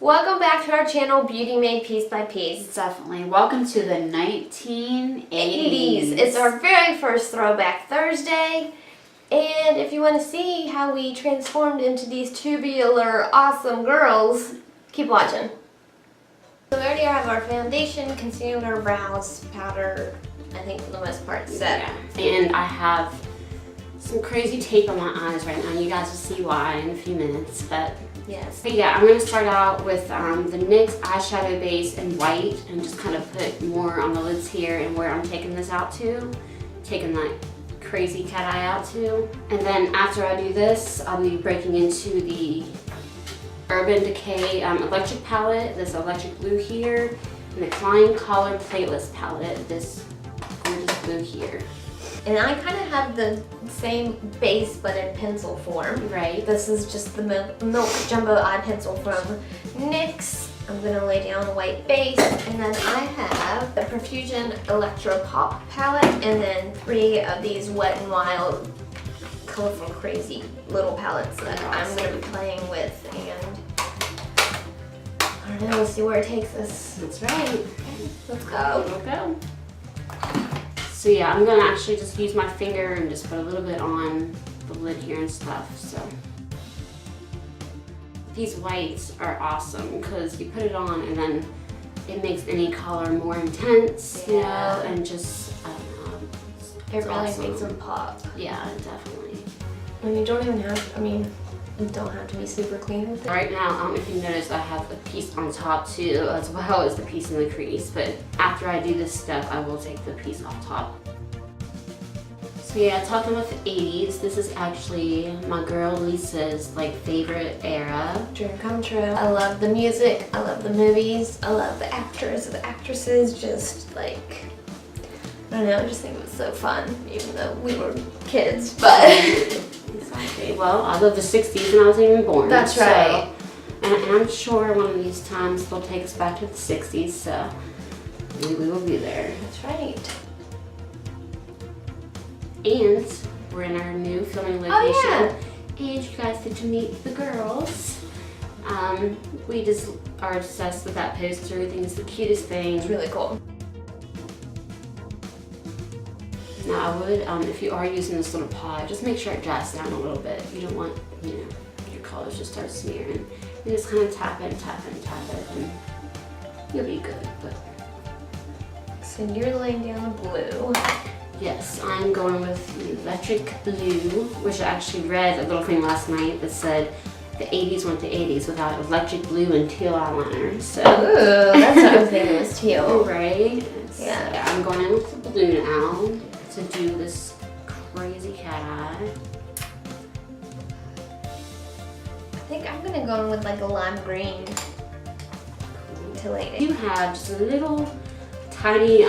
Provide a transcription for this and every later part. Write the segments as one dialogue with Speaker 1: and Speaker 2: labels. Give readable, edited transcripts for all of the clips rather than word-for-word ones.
Speaker 1: Welcome back to our channel, Beauty Made Piece by Piece.
Speaker 2: Definitely. Welcome to the 1980s.
Speaker 1: It's our very first Throwback Thursday. And if you want to see how we transformed into these tubular awesome girls, keep watching. So we already have our foundation, concealer, brows, powder, I think for the most part set.
Speaker 2: Yeah. And I have some crazy tape on my eyes right now. You guys will see why in a few minutes. But
Speaker 1: yes.
Speaker 2: But yeah, I'm going to start out with the NYX eyeshadow base in white and just kind of put more on the lids here and where I'm taking this out to. Taking that crazy cat eye out to. And then after I do this, I'll be breaking into the Urban Decay electric palette, this electric blue here, and the Klein Color Plateless palette, this gorgeous blue here.
Speaker 1: And I kind of have the same base but in pencil form.
Speaker 2: Right.
Speaker 1: This is just the Milk Jumbo Eye Pencil from NYX. I'm going to lay down a white base, and then I have the Profusion Electro Pop palette, and then 3 of these Wet n Wild colorful crazy little palettes that I'm going to be playing with, and I don't know, we'll see where it takes us.
Speaker 2: That's right. Okay.
Speaker 1: Let's go.
Speaker 2: We'll go. So yeah, I'm going to actually just use my finger and just put a little bit on the lid here and stuff. So these whites are awesome because you put it on and then it makes any color more intense, you know, and just, I don't know.
Speaker 1: It really
Speaker 2: awesome.
Speaker 1: makes them pop.
Speaker 2: Yeah, definitely.
Speaker 1: And you don't even have, you don't have to be super clean with it.
Speaker 2: Right now, I don't know if you noticed, I have a piece on top too, as well as the piece in the crease, but after I do this step, I will take the piece off top. So yeah, talking about the 80s, this is actually my girl Lisa's favorite era.
Speaker 1: Dream come true. I love the music, I love the movies, I love the actors, the actresses, just I don't know, I just think it was so fun, even though we were kids, but.
Speaker 2: Exactly. Well, I love the 60s and I wasn't even born.
Speaker 1: That's right.
Speaker 2: And I'm sure one of these times they'll take us back to the 60s, so we will be there.
Speaker 1: That's right.
Speaker 2: And we're in our new filming location.
Speaker 1: Oh, yeah.
Speaker 2: And you guys get to meet the girls. We just are obsessed with that poster. We think it's the cutest thing.
Speaker 1: It's really cool.
Speaker 2: Now I would, if you are using this little pot, just make sure it dries down a little bit. You don't want, your colors just start smearing. You just kind of tap it and tap it and tap it, and you'll be good. But
Speaker 1: so you're laying down the blue.
Speaker 2: yes, I'm going with the electric blue, which I actually read a little thing last night that said the 80s weren't the 80s without electric blue and teal eyeliner. So
Speaker 1: ooh, that's what I'm thinking was teal.
Speaker 2: Right?
Speaker 1: Yeah.
Speaker 2: I'm going in with the blue now to do this crazy cat eye.
Speaker 1: I think I'm gonna go in with a lime green to lay it.
Speaker 2: You have just a little tiny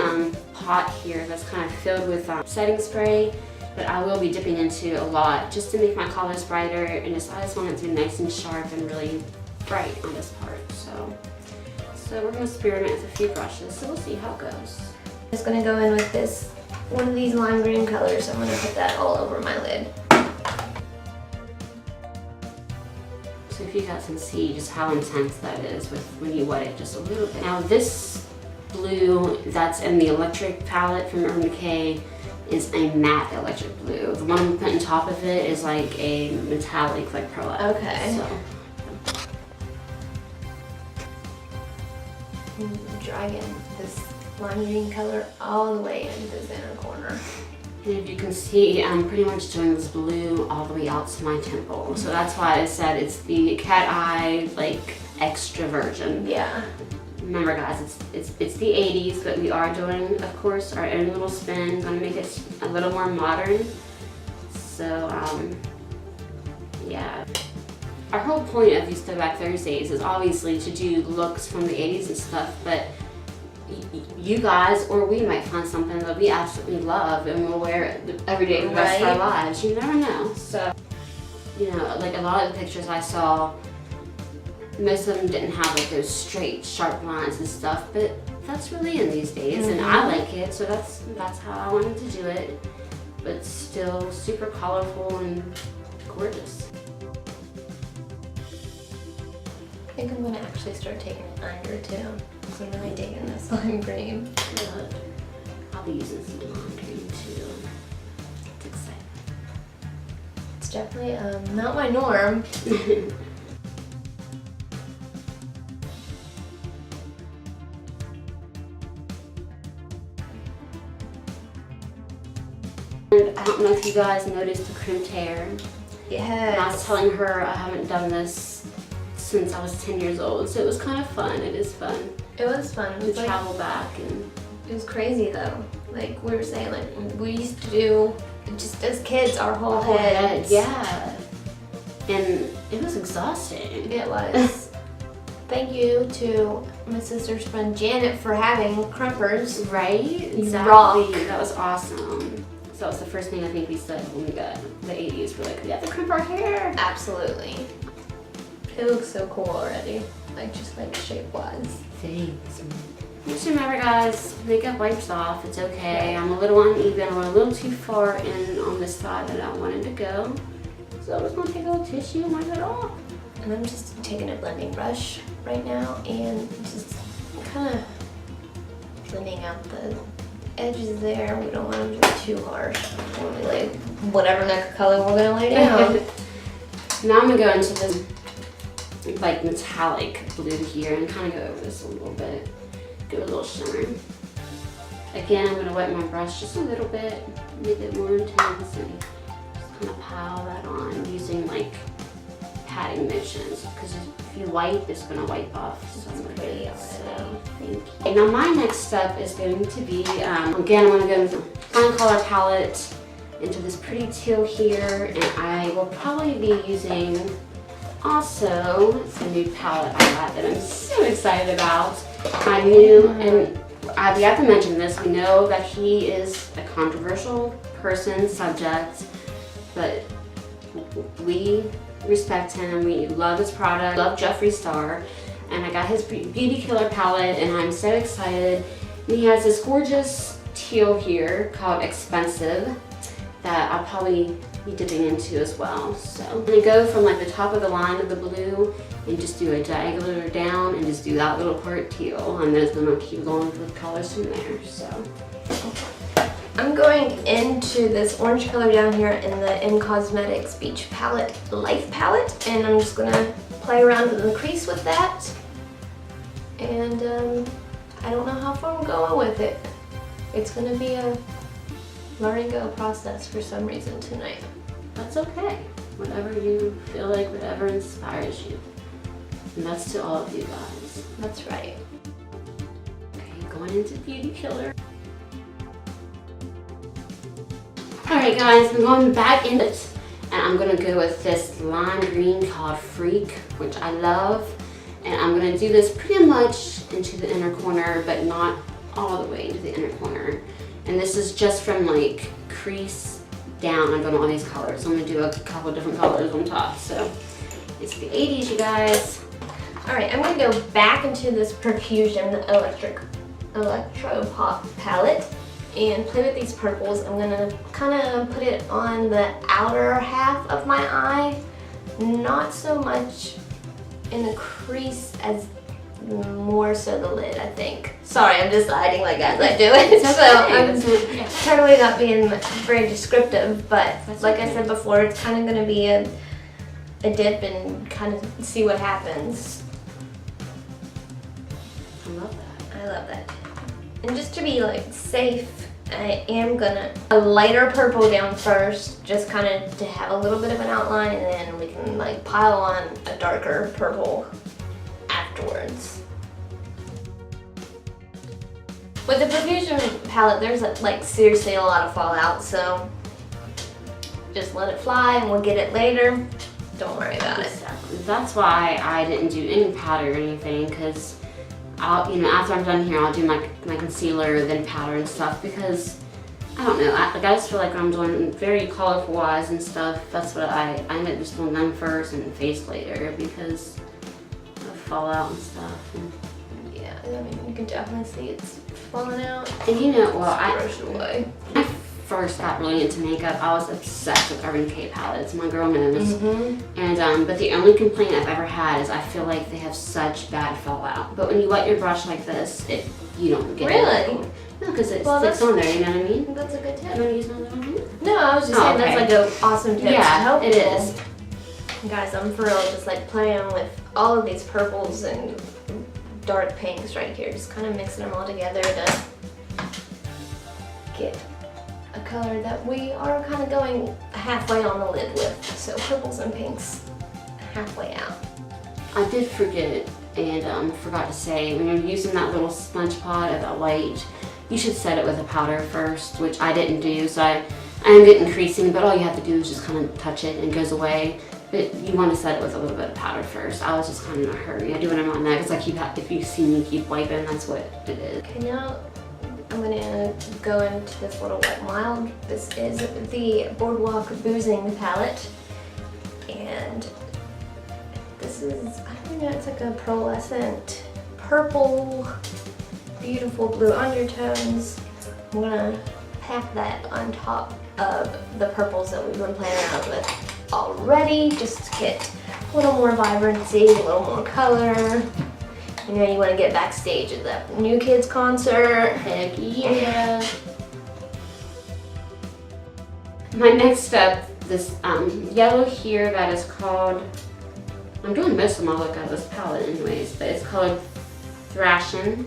Speaker 2: pot here that's kind of filled with setting spray, but I will be dipping into a lot just to make my colors brighter, and I just want it to be nice and sharp and really bright on this part. So we're gonna experiment with a few brushes, so we'll see how it goes.
Speaker 1: I'm just gonna go in with this, one of these lime green colors. I'm gonna put that all over my lid.
Speaker 2: So if you guys can see just how intense that is with when you wet it just a little bit. Now this blue that's in the electric palette from Urban Decay is a matte electric blue. The one we put on top of it is like a metallic, like pearlette.
Speaker 1: Okay.
Speaker 2: So.
Speaker 1: Dragging this lime green color all the way into this inner corner.
Speaker 2: And if you can see, I'm pretty much doing this blue all the way out to my temple. So that's why I said it's the cat eye, extra version.
Speaker 1: Yeah.
Speaker 2: Remember guys, it's the 80s, but we are doing, of course, our own little spin. Gonna make it a little more modern. So, yeah. Our whole point of these Throwback Thursdays is obviously to do looks from the 80s and stuff, but you guys or we might find something that we absolutely love and we'll wear it every day for the rest of our lives. You never know. So, a lot of the pictures I saw, most of them didn't have those straight, sharp lines and stuff, but that's really in these days, and I like it, so that's how I wanted to do it, but still super colorful and gorgeous.
Speaker 1: think I'm gonna actually start taking it under too, because I'm really digging this lime green.
Speaker 2: Good. I'll be using some lime green too. It's exciting.
Speaker 1: It's definitely not my norm.
Speaker 2: And I don't know if you guys noticed the crimped hair.
Speaker 1: Yes.
Speaker 2: And I was telling her I haven't done this since I was 10 years old, so it was kind of fun. It is fun
Speaker 1: It was fun. It
Speaker 2: to
Speaker 1: was like,
Speaker 2: travel back. And
Speaker 1: it was crazy though. Like we were saying, like we used to do just as kids our whole heads.
Speaker 2: Yeah. And it was exhausting.
Speaker 1: It was. Thank you to my sister's friend Janet for having crimpers.
Speaker 2: Right? Exactly.
Speaker 1: Rock.
Speaker 2: That was awesome. So that was the first thing I think we said when we got the 80s. We're like, we have to crimp our hair.
Speaker 1: Absolutely. It looks so cool already. Like just like shape-wise.
Speaker 2: Thanks. Just remember, guys, makeup wipes off. It's okay. I'm a little uneven. We're a little too far in on this side that I wanted to go. So I'm just gonna take a little tissue and wipe it off.
Speaker 1: And I'm just taking a blending brush right now and just kind of blending out the edges there. We don't want them to be too harsh when we lay whatever next color we're gonna lay down.
Speaker 2: Now I'm gonna go into this like metallic blue here and kind of go over this a little bit. Give it a little shimmer. Again, I'm gonna wet my brush just a little bit, make it more intense, and just kind of pile that on using like patting motions, because if you wipe, it's gonna wipe off some of it. So, thank you. Okay, now my next step is going to be, again, I'm gonna go with the fine color palette into this pretty teal here, and I will probably be using also it's a new palette I got that I'm so excited about. I knew, and we have to mention this, we know that he is a controversial person, subject, but we respect him, we love his product, love Jeffree Star, and I got his Beauty Killer palette and I'm so excited. And he has this gorgeous teal here called Expensive that I'll probably be dipping into as well. So I'm gonna go from like the top of the line of the blue and just do a diagonal down and just do that little part teal, and then it's gonna keep going with colors from there. So
Speaker 1: I'm going into this orange color down here in the M Cosmetics Beach Palette Life Palette, and I'm just gonna play around in the crease with that. And I don't know how far we're going with it. It's gonna be a learn and go process for some reason tonight.
Speaker 2: that's okay. Whatever you feel like, whatever inspires you. And that's to all of you guys.
Speaker 1: That's right.
Speaker 2: Okay, going into Beauty Killer. Alright guys, I'm going back in it, and I'm gonna go with this lime green called Freak, which I love. And I'm gonna do this pretty much into the inner corner, but not all the way into the inner corner. And this is just from like crease down. I've done all these colors. I'm gonna do a couple different colors on top. So it's the 80s, you guys.
Speaker 1: All right, I'm gonna go back into this Perfusion Electro Pop palette and play with these purples. I'm gonna kind of put it on the outer half of my eye, not so much in the crease as more so the lid, I think. Sorry, I'm deciding like as I do it. So I'm totally not being very descriptive, but like I said before, it's kind of gonna be a dip and kind of see what happens.
Speaker 2: I love that.
Speaker 1: I love that. And just to be like safe, I am gonna a lighter purple down first, just kind of to have a little bit of an outline, and then we can like pile on a darker purple afterwards. With the Perfusion palette, there's like seriously a lot of fallout, so just let it fly and we'll get it later. Don't worry about it.
Speaker 2: Exactly. That's why I didn't do any powder or anything, because I'll, after I'm done here, I'll do my concealer, then powder and stuff, because I don't know, I just feel like I'm doing very colorful eyes and stuff. That's what I end up just doing them first and face later, because of fallout and stuff. And yeah,
Speaker 1: I mean, you can definitely see it's falling out.
Speaker 2: And well,
Speaker 1: brush it away.
Speaker 2: My first got really into makeup, I was obsessed with Urban Decay palettes. My girl knows. And but the only complaint I've ever had is I feel like they have such bad fallout. But when you wet your brush like this, you don't get it.
Speaker 1: Really?
Speaker 2: No, because it sticks on there. You know what I mean?
Speaker 1: That's a good tip.
Speaker 2: You want to use my little hand?
Speaker 1: No, I was just saying that's like an awesome tip to help
Speaker 2: it
Speaker 1: people.
Speaker 2: is.
Speaker 1: Guys, I'm for real just like playing with all of these purples and dark pinks right here. Just kind of mixing them all together to get a color that we are kind of going halfway on the lid with. So purples and pinks halfway out.
Speaker 2: I did forget and forgot to say, when you're using that little sponge pot of that white, you should set it with a powder first, which I didn't do. So I am getting creasing, but all you have to do is just kind of touch it and it goes away. But you want to set it with a little bit of powder first. I was just kind of in a hurry. I do it on that because if you see me keep wiping, that's what it is.
Speaker 1: Okay, now I'm gonna go into this little wet mild. This is the Boardwalk Boozing palette. And this is, I don't know, it's like a pearlescent purple, beautiful blue undertones. I'm gonna pack that on top of the purples that we've been playing around with already, just to get a little more vibrancy, a little more color. You know, you want to get backstage at that New Kids concert.
Speaker 2: Heck yeah. My next step, this yellow here that is called, I'm doing most of my look out of this palette anyways, but it's called Thrashing.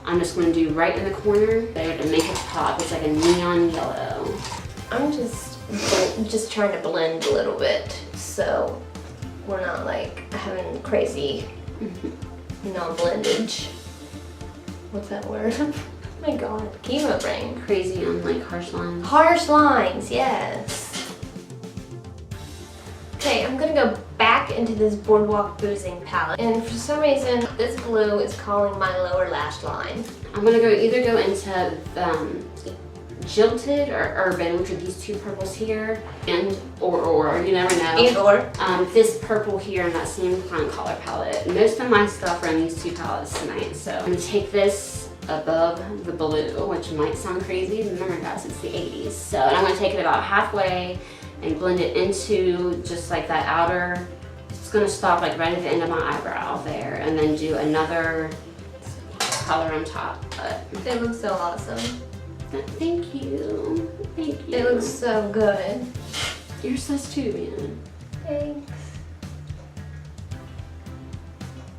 Speaker 2: I'm just going to do right in the corner there to make it pop. It's like a neon yellow.
Speaker 1: I'm just trying to blend a little bit, so we're not like having crazy non-blendage. What's that word? Oh my god, chemo brain.
Speaker 2: Crazy on like harsh lines.
Speaker 1: Harsh lines, yes. Okay, I'm gonna go back into this Boardwalk Boozing palette, and for some reason this blue is calling my lower lash line.
Speaker 2: I'm gonna either go into Jilted or Urban, which are these two purples here, and or you never know.
Speaker 1: And or.
Speaker 2: This purple here in that same kind of color palette. Most of my stuff are in these two palettes tonight, so I'm gonna take this above the blue, which might sound crazy. Remember guys, it's the 80s. So I'm gonna take it about halfway and blend it into just like that outer. It's gonna stop like right at the end of my eyebrow there, and then do another color on top. But
Speaker 1: It looks so awesome.
Speaker 2: thank you. Thank you.
Speaker 1: It looks so good.
Speaker 2: You're sus too, man.
Speaker 1: Thanks.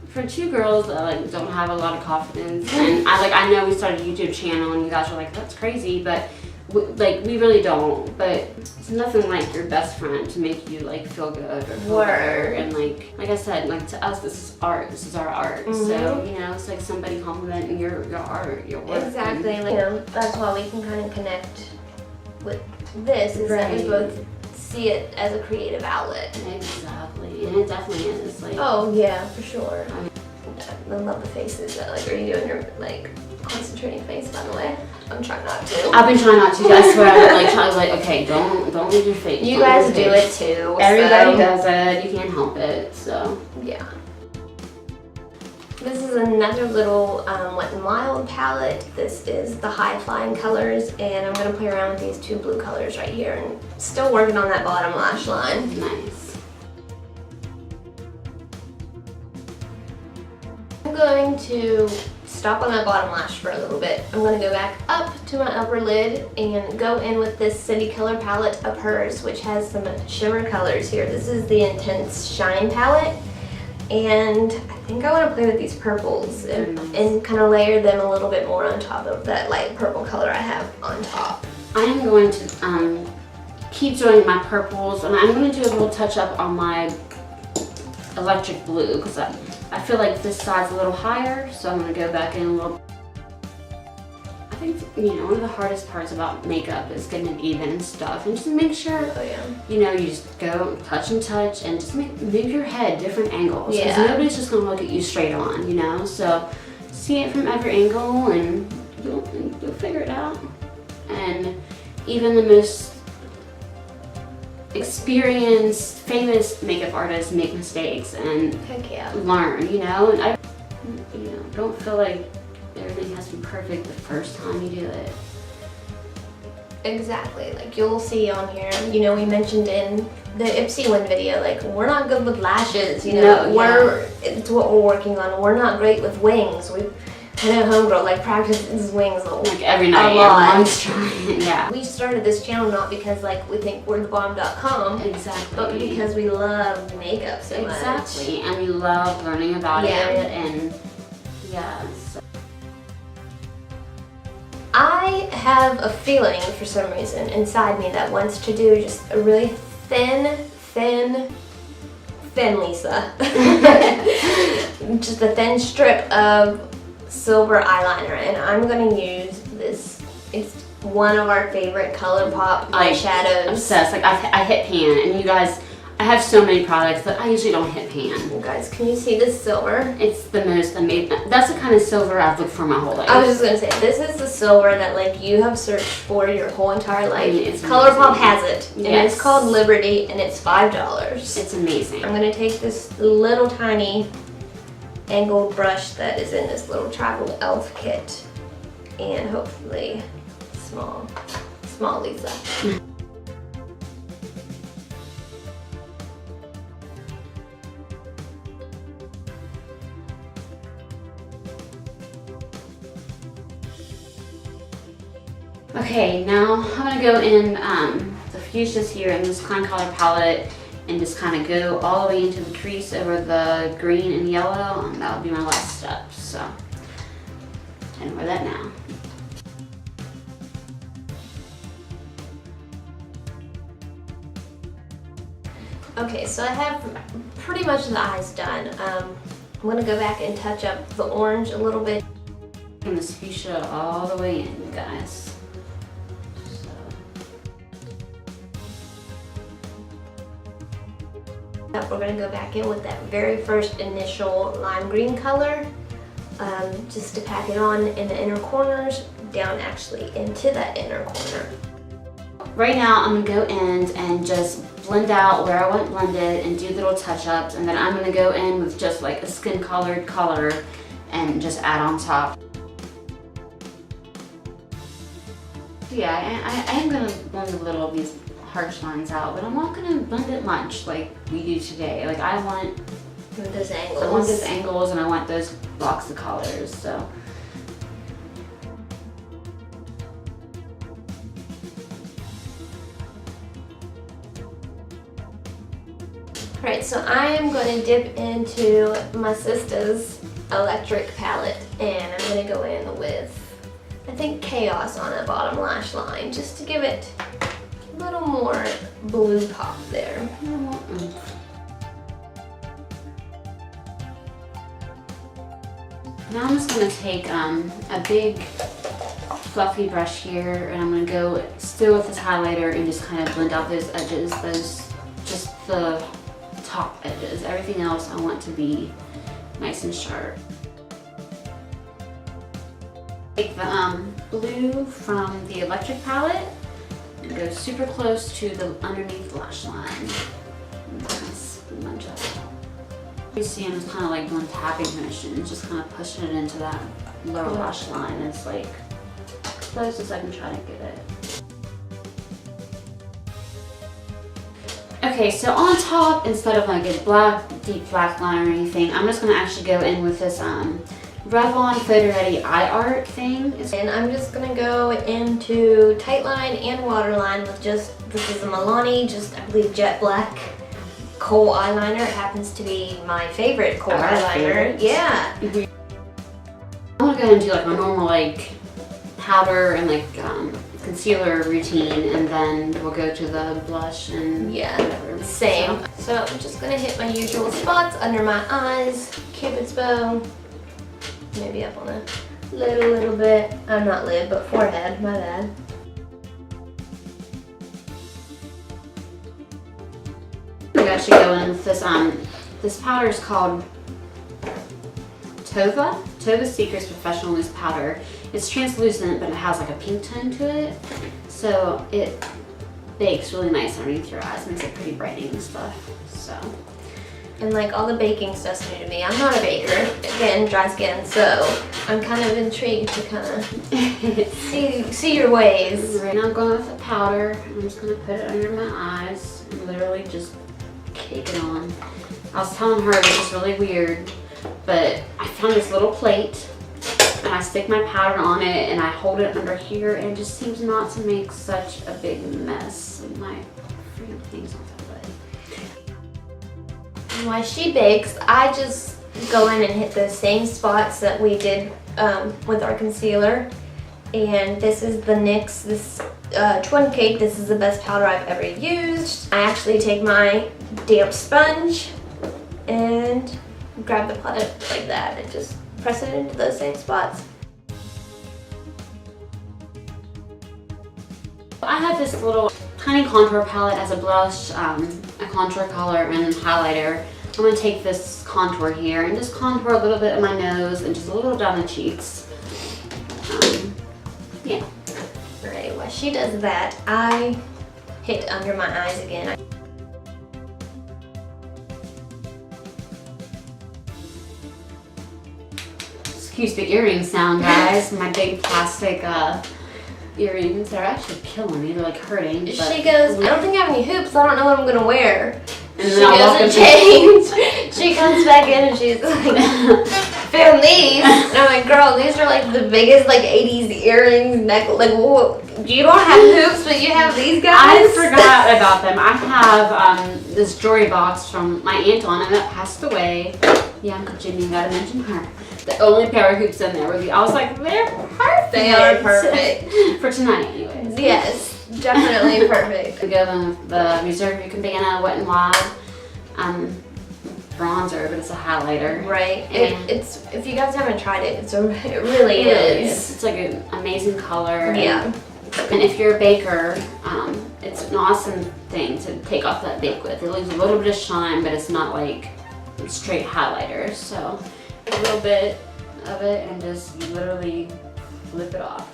Speaker 2: For two girls that like don't have a lot of confidence, and I know we started a YouTube channel and you guys are like, that's crazy, but we really don't. But it's nothing like your best friend to make you like feel good or feel better. And like I said, like to us this is art. This is our art. So you know, it's like somebody complimenting your art, your work.
Speaker 1: Exactly. Like, you know, that's why we can kind of connect with this. Is that we both see it as a creative outlet.
Speaker 2: Exactly, and it definitely is. Like,
Speaker 1: oh yeah, for sure. I love the faces. Are you doing your like concentrating face, by the way? I'm trying not to.
Speaker 2: I've been trying not to. I swear. I was like, okay, don't leave your face.
Speaker 1: You guys do it too.
Speaker 2: Everybody does it. You can't help it. So
Speaker 1: yeah. This is another little Wet n Wild palette. This is the high flying colors, and I'm gonna play around with these two blue colors right here, and still working on that bottom lash line.
Speaker 2: nice.
Speaker 1: I'm going to stop on that bottom lash for a little bit. I'm going to go back up to my upper lid and go in with this City Color palette of hers, which has some shimmer colors here. This is the Intense Shine palette, and I think I want to play with these purples and kind of layer them a little bit more on top of that light purple color I have on top.
Speaker 2: I am going to keep doing my purples, and I'm going to do a little touch up on my electric blue because I feel like this side's a little higher, so I'm going to go back in a little. I think, you know, one of the hardest parts about makeup is getting it even and stuff, and just make sure, you know, you just go touch and just move your head different angles, because nobody's just going to look at you straight on, you know, so see it from every angle and you'll figure it out. And even the most experienced, famous makeup artists make mistakes and learn, you know, and I, you know, don't feel like everything has to be perfect the first time you do it.
Speaker 1: Exactly. Like you'll see on here, you know, we mentioned in the Ipsy one video, like we're not good with lashes, you know. It's what we're working on. We're not great with wings. I know homegirl like practices wings
Speaker 2: like every night.
Speaker 1: a lot.
Speaker 2: Everyone's trying. Yeah.
Speaker 1: We started this channel not because like we think we're the bomb.com.
Speaker 2: Exactly.
Speaker 1: But because we love makeup so much.
Speaker 2: Exactly. And we love learning about it and yes.
Speaker 1: I have a feeling for some reason inside me that wants to do just a really thin Lisa. Just a thin strip of silver eyeliner, and I'm going to use this. It's one of our favorite ColourPop eyeshadows.
Speaker 2: Obsessed. Like I hit pan, and you guys, I have so many products that I usually don't hit pan.
Speaker 1: You guys, can you see this silver?
Speaker 2: It's the most amazing. That's the kind of silver I've looked for my whole life.
Speaker 1: I was just gonna say, this is the silver that like you have searched for your whole entire life.
Speaker 2: It's
Speaker 1: ColourPop has it, and
Speaker 2: yes.
Speaker 1: it's called Liberty, and it's $5.
Speaker 2: It's amazing.
Speaker 1: I'm gonna take this little tiny angled brush that is in this little travel elf kit, and hopefully small Lisa.
Speaker 2: Okay, now I'm gonna go in the fuchsias here in this kind of color palette and just kind of go all the way into the crease over the green and yellow, and that'll be my last step. So, and wear that now.
Speaker 1: Okay, so I have pretty much the eyes done. I'm gonna go back and touch up the orange a little bit.
Speaker 2: And this fuchsia all the way in, guys.
Speaker 1: We're going to go back in with that very first initial lime green color, just to pack it on in the inner corners, down actually into that inner corner.
Speaker 2: Right now I'm going to go in and just blend out where I want blended and do little touch-ups, and then I'm going to go in with just like a skin colored color and just add on top. Yeah, I am going to blend a little of these harsh lines out, but I'm not gonna blend it much like we do today. Like I want
Speaker 1: those angles.
Speaker 2: I want those angles, and I want those blocks of colors. So.
Speaker 1: Alright, so I am going to dip into my sister's electric palette, and I'm going to go in with, I think, Chaos on the bottom lash line, just to give it a little more blue pop there.
Speaker 2: Now I'm just going to take a big fluffy brush here, and I'm going to go still with this highlighter and just kind of blend out those edges, just the top edges. Everything else I want to be nice and sharp. Take the blue from the electric palette and go super close to the underneath lash line. And kind of smudge up. You see I'm just kind of like doing tapping motions, just kind of pushing it into that lower lash line as like close as I can try to get it. Okay, so on top, instead of like a deep black line or anything, I'm just going to actually go in with this Revlon Photo Ready Eye Art thing.
Speaker 1: And I'm just going to go into tight line and waterline with this is a Milani, I believe jet black kohl eyeliner. It happens to be my favorite kohl eyeliner. Yeah.
Speaker 2: I'm going to go and do like my normal like powder and like concealer routine, and then we'll go to the blush and whatever.
Speaker 1: Same. So I'm just going to hit my usual spots under my eyes, Cupid's bow, maybe up on a little bit. I'm not lid, but forehead, my bad.
Speaker 2: We actually go in with this, this powder is called Tova Secrets Professional Loose Powder. It's translucent, but it has like a pink tone to it. So it bakes really nice underneath your eyes, makes it pretty brightening and stuff. So
Speaker 1: And like all the baking stuff's new to me. I'm not a baker. Again, dry skin, so I'm kind of intrigued to kind of see your ways.
Speaker 2: Right now I'm going with the powder. I'm just gonna put it under my eyes and literally just cake it on. I was telling her this is really weird, but I found this little plate and I stick my powder on it and I hold it under here and it just seems not to make such a big mess of my freaking things on top of it.
Speaker 1: While she bakes, I just go in and hit the same spots that we did with our concealer. And this is the NYX, this Twin Cake. This is the best powder I've ever used. I actually take my damp sponge and grab the product like that and just press it into those same spots.
Speaker 2: I have this little tiny contour palette as a blush, a contour color, and highlighter. I'm going to take this contour here and just contour a little bit of my nose and just a little down the cheeks. Yeah.
Speaker 1: Alright, while she does that, I hit under my eyes again.
Speaker 2: Excuse the earring sound, guys. My big plastic earrings are actually killing me. They're like hurting. But
Speaker 1: She goes, I don't think I have any hoops. I don't know what I'm going to wear.
Speaker 2: and
Speaker 1: She
Speaker 2: then I'll walk
Speaker 1: goes
Speaker 2: up
Speaker 1: and change. She comes back in and she's like, found these. And I'm like, girl, these are like the biggest like 80s earrings, necklace. Like, whoa, you don't have hoops, but you have these guys?
Speaker 2: I forgot about them. I have this jewelry box from my aunt on that passed away. Yeah, Uncle Jimmy, gotta mention her. The only pair of hoops in there were I was like, they're perfect.
Speaker 1: They are perfect.
Speaker 2: For tonight, anyways.
Speaker 1: Yes, definitely perfect.
Speaker 2: We go the Reserve Your Cabana Wet n Wild bronzer, but it's a highlighter.
Speaker 1: Right.
Speaker 2: And
Speaker 1: It's if you guys haven't tried it, it really is.
Speaker 2: It's like an amazing color.
Speaker 1: Yeah.
Speaker 2: And if you're a baker, it's an awesome thing to take off that bake with. It leaves a little bit of shine, but it's not like straight highlighter. So a little bit of it and just literally flip it off.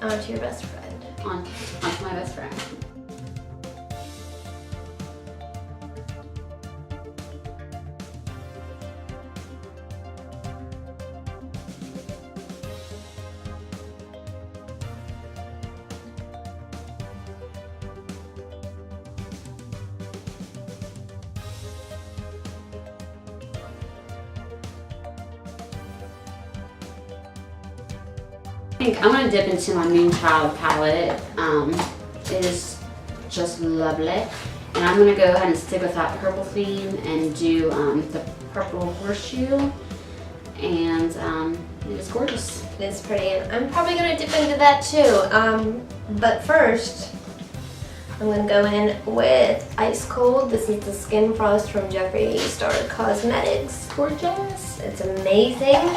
Speaker 1: Onto your best friend.
Speaker 2: Onto my best friend. I think I'm gonna dip into my Moonchild palette. It is just lovely. And I'm gonna go ahead and stick with that purple theme and do the purple horseshoe. And it is gorgeous.
Speaker 1: It is pretty, and I'm probably gonna dip into that too. But first, I'm gonna go in with Ice Cold. This is the Skin Frost from Jeffree Star Cosmetics. Gorgeous. It's amazing.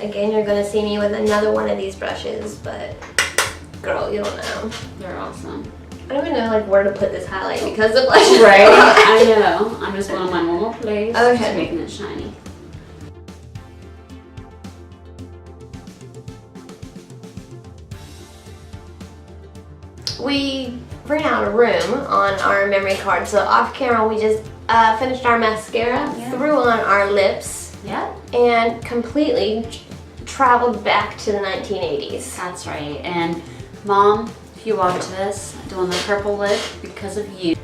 Speaker 1: Again, you're gonna see me with another one of these brushes, but girl, you don't know.
Speaker 2: They're awesome.
Speaker 1: I don't even know like where to put this highlight because the blush is
Speaker 2: Right? I know. I'm just going on my normal place.
Speaker 1: Okay.
Speaker 2: Just making it shiny.
Speaker 1: We ran out of room on our memory card, so off camera we just finished our mascara, threw on our lips, and completely traveled back to the 1980s.
Speaker 2: That's right. And Mom, if you watch this, doing the purple lip because of you.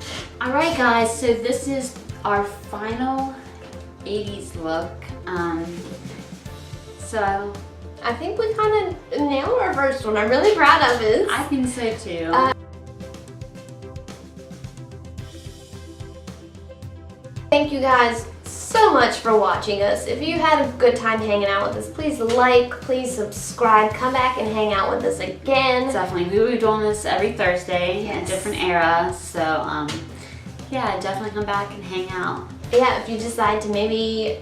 Speaker 2: Alright guys, so this is our final 80s look. So
Speaker 1: I think we kind of nailed our first one. I'm really proud of it.
Speaker 2: I think so too.
Speaker 1: Thank you guys so much for watching us. If you had a good time hanging out with us, please like, please subscribe, come back and hang out with us again.
Speaker 2: Definitely. We will be doing this every Thursday in a
Speaker 1: Yes.
Speaker 2: different era. So yeah, definitely come back and hang out.
Speaker 1: Yeah, if you decide to maybe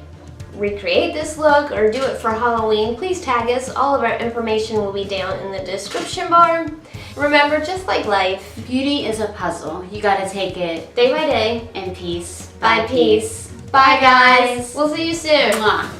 Speaker 1: recreate this look or do it for Halloween, please tag us. All of our information will be down in the description bar. Remember, just like life,
Speaker 2: Beauty is a puzzle. You gotta take it
Speaker 1: day by day,
Speaker 2: in peace.
Speaker 1: by piece. Bye guys. We'll see you soon.
Speaker 2: Mwah.